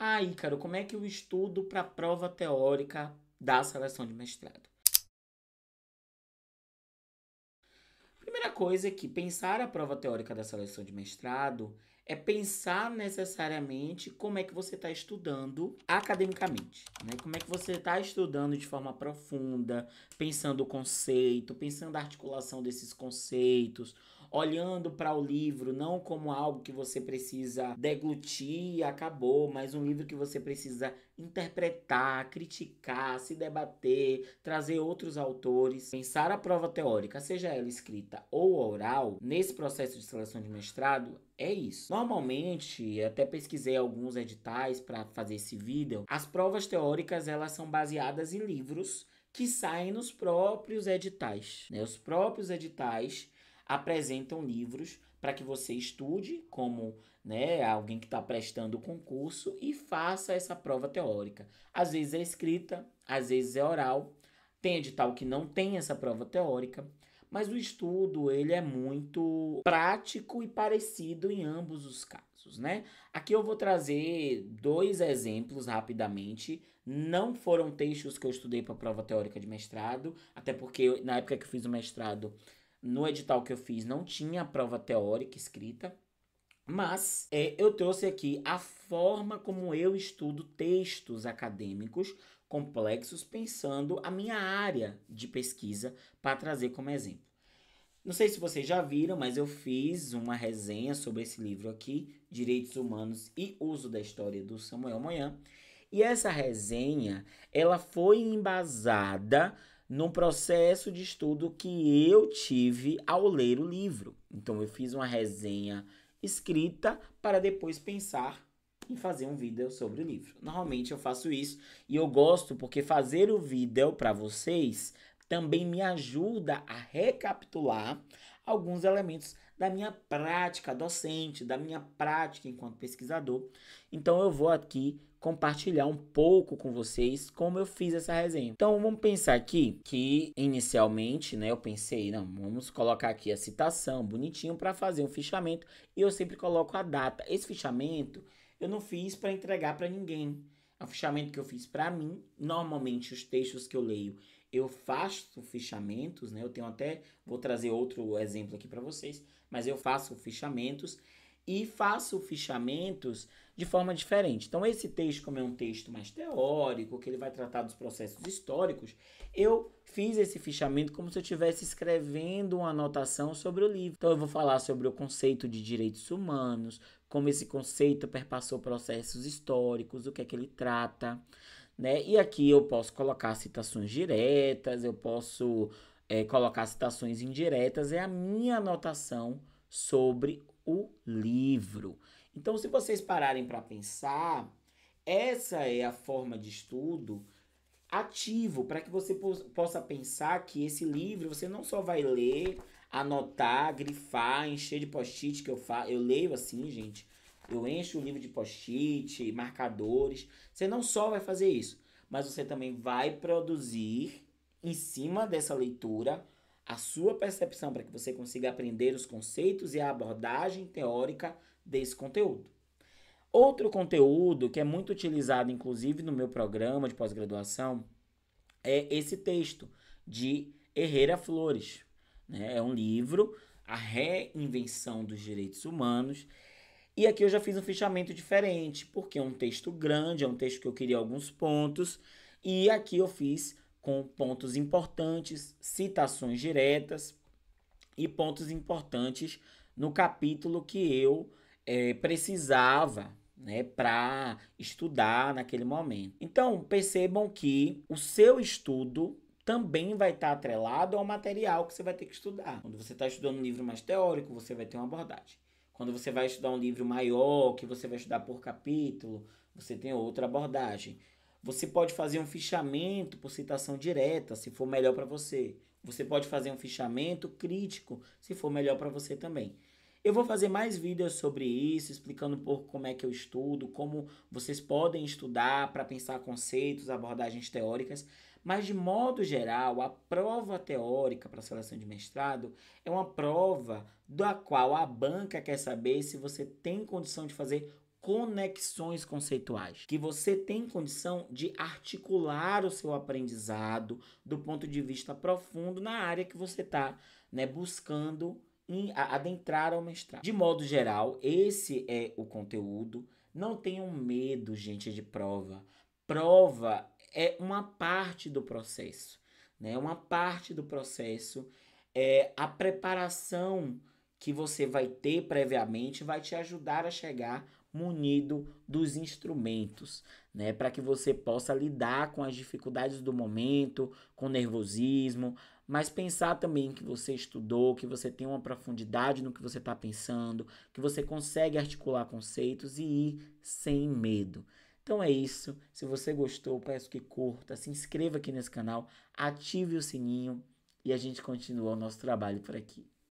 Ah, Ícaro, como é que eu estudo para a prova teórica da seleção de mestrado? Primeira coisa é que pensar a prova teórica da seleção de mestrado é pensar necessariamente como é que você está estudando academicamente, né? Como é que você está estudando de forma profunda, pensando o conceito, pensando a articulação desses conceitos, olhando para o livro não como algo que você precisa deglutir e acabou, mas um livro que você precisa interpretar, criticar, se debater, trazer outros autores. Pensar a prova teórica, seja ela escrita ou oral, nesse processo de seleção de mestrado, é isso. Normalmente, até pesquisei alguns editais para fazer esse vídeo, as provas teóricas elas são baseadas em livros que saem nos próprios editais, né? Os próprios editais apresentam livros para que você estude como, né, alguém que está prestando o concurso e faça essa prova teórica. Às vezes é escrita, às vezes é oral. Tem edital que não tem essa prova teórica, mas o estudo ele é muito prático e parecido em ambos os casos, né? Aqui eu vou trazer dois exemplos rapidamente. Não foram textos que eu estudei para a prova teórica de mestrado, até porque na época que eu fiz o mestrado, no edital que eu fiz não tinha prova teórica escrita, mas eu trouxe aqui a forma como eu estudo textos acadêmicos complexos, pensando a minha área de pesquisa para trazer como exemplo. Não sei se vocês já viram, mas eu fiz uma resenha sobre esse livro aqui, Direitos Humanos e Uso da História, do Samuel Moyan. E essa resenha, ela foi embasada num processo de estudo que eu tive ao ler o livro. Então eu fiz uma resenha escrita para depois pensar em fazer um vídeo sobre o livro. Normalmente eu faço isso e eu gosto porque fazer o vídeo para vocês também me ajuda a recapitular alguns elementos da minha prática docente, da minha prática enquanto pesquisador. Então eu vou aqui compartilhar um pouco com vocês como eu fiz essa resenha. Então vamos pensar aqui que inicialmente, né, eu pensei, não, vamos colocar aqui a citação bonitinho para fazer um fichamento e eu sempre coloco a data. Esse fichamento eu não fiz para entregar para ninguém. É um fichamento que eu fiz para mim. Normalmente os textos que eu leio eu faço fichamentos, né? Eu tenho até, vou trazer outro exemplo aqui para vocês, mas eu faço fichamentos e faço fichamentos de forma diferente. Então esse texto, como é um texto mais teórico, que ele vai tratar dos processos históricos, eu fiz esse fichamento como se eu estivesse escrevendo uma anotação sobre o livro. Então eu vou falar sobre o conceito de direitos humanos, como esse conceito perpassou processos históricos, o que é que ele trata, né? E aqui eu posso colocar citações diretas, eu posso colocar citações indiretas, é a minha anotação sobre o livro. Então, se vocês pararem para pensar, essa é a forma de estudo ativo para que você possa pensar que esse livro você não só vai ler, anotar, grifar, encher de post-it que eu leio assim, gente. Eu encho o livro de post-it, marcadores. Você não só vai fazer isso, mas você também vai produzir em cima dessa leitura a sua percepção para que você consiga aprender os conceitos e a abordagem teórica desse conteúdo. Outro conteúdo que é muito utilizado, inclusive, no meu programa de pós-graduação, é esse texto de Herrera Flores, né? É um livro, A Reinvenção dos Direitos Humanos. E aqui eu já fiz um fichamento diferente, porque é um texto grande, é um texto que eu queria alguns pontos. E aqui eu fiz com pontos importantes, citações diretas e pontos importantes no capítulo que eu precisava, né, para estudar naquele momento. Então, percebam que o seu estudo também vai estar atrelado ao material que você vai ter que estudar. Quando você está estudando um livro mais teórico, você vai ter uma abordagem. Quando você vai estudar um livro maior, que você vai estudar por capítulo, você tem outra abordagem. Você pode fazer um fichamento por citação direta, se for melhor para você. Você pode fazer um fichamento crítico, se for melhor para você também. Eu vou fazer mais vídeos sobre isso, explicando um pouco como é que eu estudo, como vocês podem estudar para pensar conceitos, abordagens teóricas. Mas, de modo geral, a prova teórica para a seleção de mestrado é uma prova da qual a banca quer saber se você tem condição de fazer conexões conceituais, que você tem condição de articular o seu aprendizado do ponto de vista profundo na área que você está, né, buscando adentrar ao mestrado. De modo geral, esse é o conteúdo. Não tenham medo, gente, de prova. Prova é uma parte do processo, né? Uma parte do processo. A preparação que você vai ter previamente vai te ajudar a chegar munido dos instrumentos, né, para que você possa lidar com as dificuldades do momento, com nervosismo, mas pensar também que você estudou, que você tem uma profundidade no que você está pensando, que você consegue articular conceitos e ir sem medo. Então é isso. Se você gostou, peço que curta, se inscreva aqui nesse canal, ative o sininho e a gente continua o nosso trabalho por aqui.